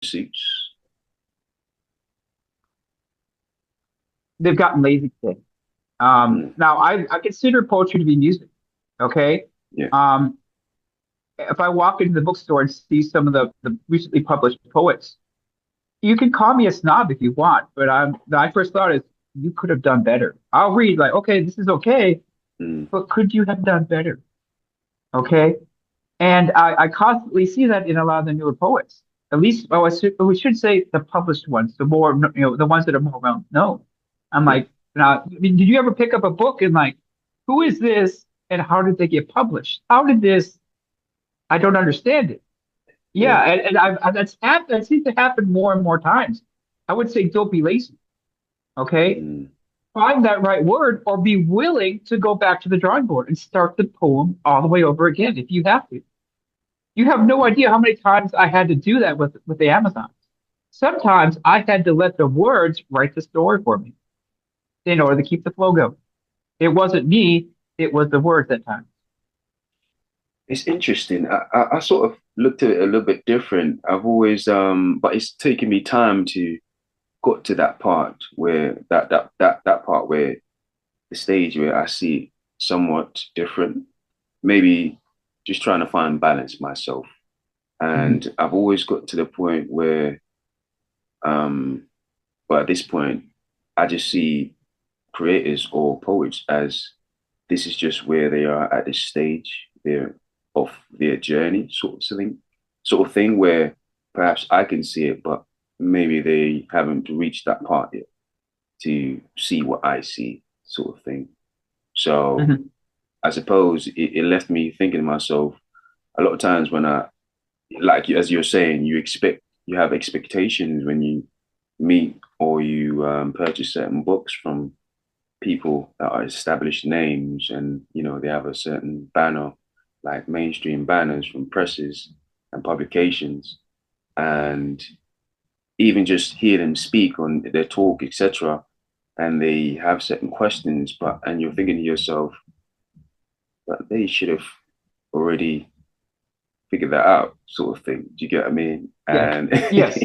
pursuits. They've gotten lazy today. Mm, Now I consider poetry to be music. Okay. yeah, Um, if I walk into the bookstore and see some of the recently published poets, you can call me a snob if you want, but my first thought is you could have done better. I'll read like, okay, this is okay, mm, but could you have done better? Okay. And I constantly see that in a lot of the newer poets. At least, we should say the published ones, the more, the ones that are more well known. I'm yeah, like, now, I mean, did you ever pick up a book and like, who is this and how did they get published? How did this? I don't understand it. Yeah, yeah. and that seems to happen more and more times. I would say don't be lazy. Okay, Mm, find that right word or be willing to go back to the drawing board and start the poem all the way over again if you have to. You have no idea how many times I had to do that with the Amazon. Sometimes I had to let the words write the story for me in order to keep the flow going. It wasn't me, it was the words at times. it's interesting. I sort of looked at it a little bit different. I've always but it's taken me time to got to that part where that part where the stage where I see it somewhat different. Maybe just trying to find balance myself. Mhm. And I've always got to the point where um but at this point I just see creators or poets as this is just where they are at this stage their of their journey, sort of thing where perhaps I can see it, but maybe they haven't reached that part yet to see what I see, sort of thing. So Mhm. I suppose it left me thinking to myself a lot of times when I like as you're saying, you have expectations when you meet or you purchase certain books from people that are established names and they have a certain banner like mainstream banners from presses and publications and even just hear them speak on their talk etc and they have certain questions and you're thinking to yourself that they should have already figured that out sort of thing. Do you get what I mean? Yes. And Yes.